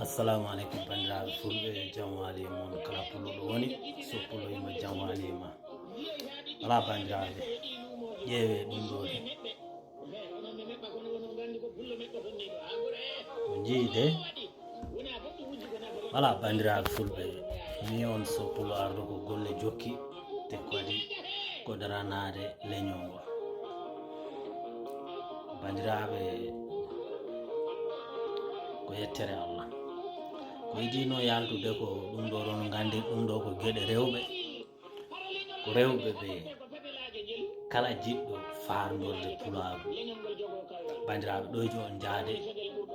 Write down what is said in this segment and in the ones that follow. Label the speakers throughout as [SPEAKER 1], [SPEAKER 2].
[SPEAKER 1] assalamu aleykum bandiraɓe fulɓe jam waali mon kala pulluɗo woni so pulloyima jam waalima wala bandiraɓe ƴeewe ɗum ɗo ko jiide wala bandiraɓe fulɓe mi on so pullo ardo ko golle jokki te kadi ko daranade leñol bandiraɓe ko yettere Allah ko yiɗino yaltude ko ɗum ɗo ɗon gandi ɗum ɗo ko gueɗe rewɓe ko rewɓe ɓe kala jiɗɗo farnorde pulagu bandiraɓe ɗoyjo on jaade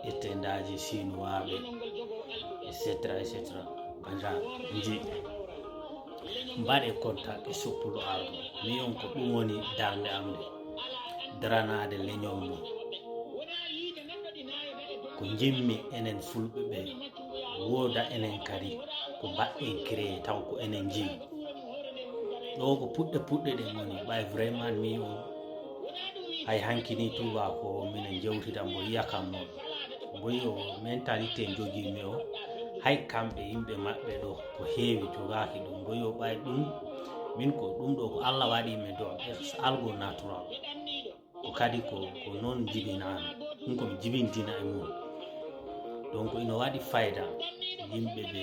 [SPEAKER 1] e tendaji chinoiɓe etc bandiraɓe jiiɗe mbaɗe contact e soppulo ardo mi on ko ɗum woni darde am nde daranade leñol mum ko jimmi enen fulɓe ɓe wooda enen kadi ko mbaɗɗen créé taw ko enen jii ɗo ko puɗɗe ɗe woni ɓay vraiment mi o hay hankini tuba ko minen jewtita mbo yiya kam noon boyi o mentalité jogimi o hay kamɓe yimɓe maɓɓe ɗo ko heewi jogaki ɗum boyi o ɓay ɗum min ko ɗum ɗo ko Allah waɗimi ɗo algo natural ko kadi ko noon jibinami ɗum komi jibintina e mum donc ina waɗi fayda yimɓe ɓe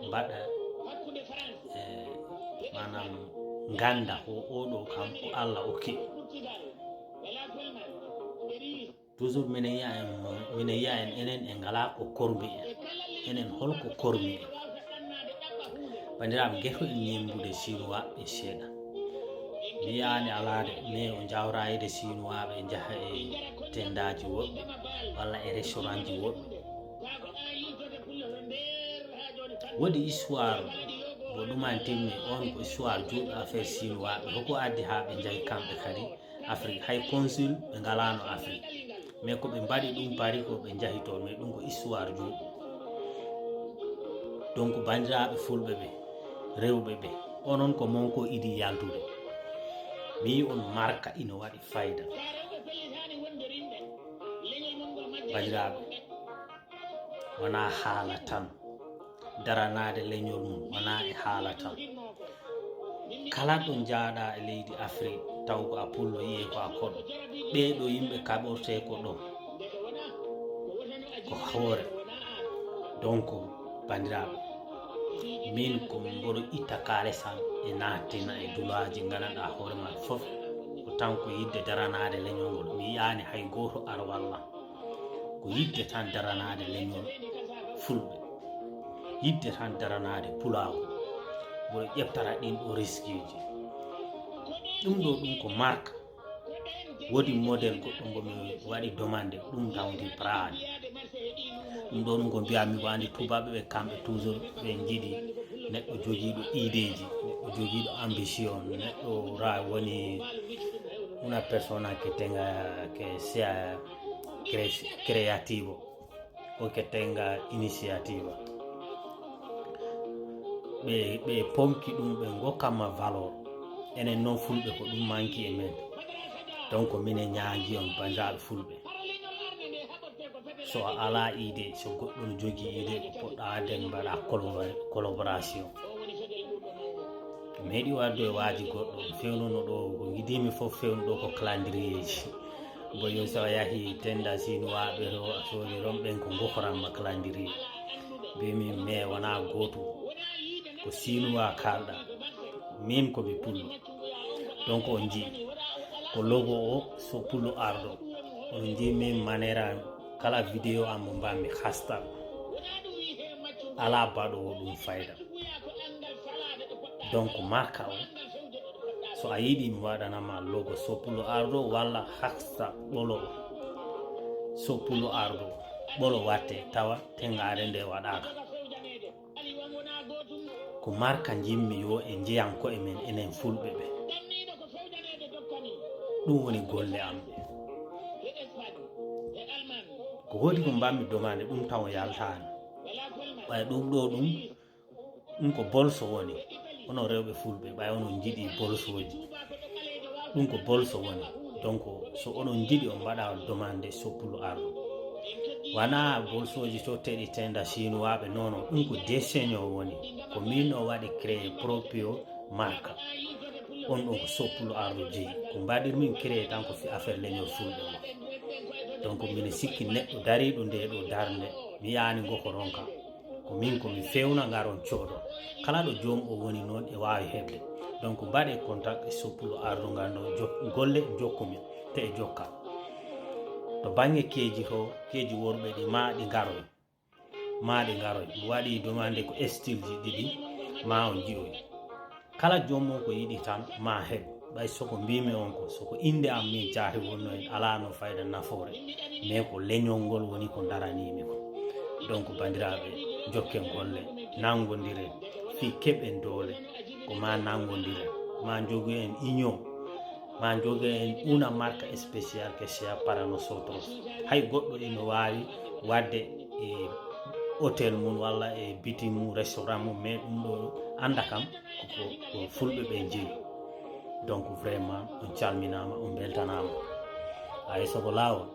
[SPEAKER 1] mbaɗa manam ganda ko oɗo kam ko Allah okki toujours minen yiya en enen e ngala ko kormi en enen holko kormi en bandiraɓe gueto en ñembude chinois ɓe seeɗa mbiyani alade mais o jawrayide chinois ɓe jaaha e tendaji woɓɓe walla e restaurant ji woɓɓe woodi histoire bo ɗumantimmi on ko histoire juuɗo affaire chinois ɓe hoko addi ha ɓe jaahi kamɓe kadi Afrique hay consul ɓe ngalano Afrique mais ko ɓe mbaɗi ɗum pari ko ɓe jaahi toon mais ɗum ko histoire juuɗo donc bandiraɓe fulɓe ɓe rewɓe ɓe onon ko mon ko idi yaltude mi on marka ina waɗi fayda bandiraɓe wona haala tan daranade leñol mum wona e haala tan kala ɗo jaaɗa e leydi Afrique taw ko a pullo yiye ko a koɗo ɓeɗo yimɓe kaɓorte ko ɗo ko hoore donc bandiraɓe min ko mboɗo itta kalesam e nattina e dulaji gandanɗa hoore ma foof ko tan ko yidde daranade leñol ngol mi yiyani hay goto ar walla ko yidde tan daranade leñol fulɓe yidde tan daranade pulago mboɗo ƴeftata ɗin ɗo risque ji ɗum ɗo ɗum ko marque woodi modèle goɗɗo ngomi waɗi demande ɗum tawdi Prague ɗum ɗo ɗum ko mbiyami ko andi tubaɓe ɓe kamɓe toujours ɓe jiiɗi neɗɗo jogiiɗo ideji neɗɗo jogiiɗo ambition neɗɗo ra woni una persona che tenga che sia creativo o che tenga iniziativa ɓe ponki ɗum ɓe gokkatma valeur enen noon fulɓe ko ɗum manki e men donc minen ñaagui on bandiraɓe fulɓe so a ala idée so goɗɗo no jogui idée ko poɗɗa wadde mbaɗa collaboration meeɗi wadde e waaji goɗɗo fewnuno ɗo ko guidimi foof fewnu ɗo ko calendrier ji bo yo so yahi tenda chinois ɓe soni romɓen ko gohoranma calendrier mbimi mais wona goto ko chinois kalɗa min komi pullo donc on jii ko logo o so pullo arɗo on jii min manera kala vidéo am mo mbammi hashtag ala baɗowo ɗum fayda donc marka o so a yiɗi mi waɗanama logo so pullo arɗo walla hashtag ɓolo so pullo arɗo ɓolo watte tawa tengare nde waɗaka ko marka jimmi yo e jeeyanko e men enen fulɓe ɓe ɗum woni golle am ɗe ko woodi ko mbammi domande ɗum taw yaltani ɓay ɗum ɗo ɗum ko bolso woni onon rewɓe fulɓe ɓay onon jiiɗi bolsoji ɗum ko bolso woni donc so onon jiiɗi on mbaɗa demande soppulo arɗo wana bolsoji to teɗi tenda chinois nono ɗum ko design o woni ko min o waɗi créé proprio marque on ɗon ko soppulo ardu jeeyi ko mbaɗir min créé tan ko fi affaire leñol fulɓe ngo donc mine sikki neɗɗo dariɗo nde ɗo darde mi yani ngoko ronka ko min komi fewna garon cooɗo kala ɗo joom o woni noon e wawi heɓde donc mbaɗe contact e soppulo ardu ngal ɗo golle jokkumi te e jokka to bange keeji to keeji worɓe ɗi maɗi garoy mi waɗi demande ko style ji ɗiɗi ma on jiyoy kala jommum ko yiɗi tan ma heɓ ɓay soko mbimi on ko soko inde am min jaahi wonno en ala no fayda nafoore mais ko leñol ngol woni ko daranimi ko donc bandiraɓe jokken golle nangodiren fi keɓen doole ko ma nangodiren ma jogi en union ma jogi en una marque spécial que sea para nosotros hay goɗɗo ino wawi wadde e hôtel mum walla e biti mum restaurant mum mais ɗum ɗo anda kam ko fulɓe ɓe jeeyi donc vraiment on calminama on beltanama hay soko lawol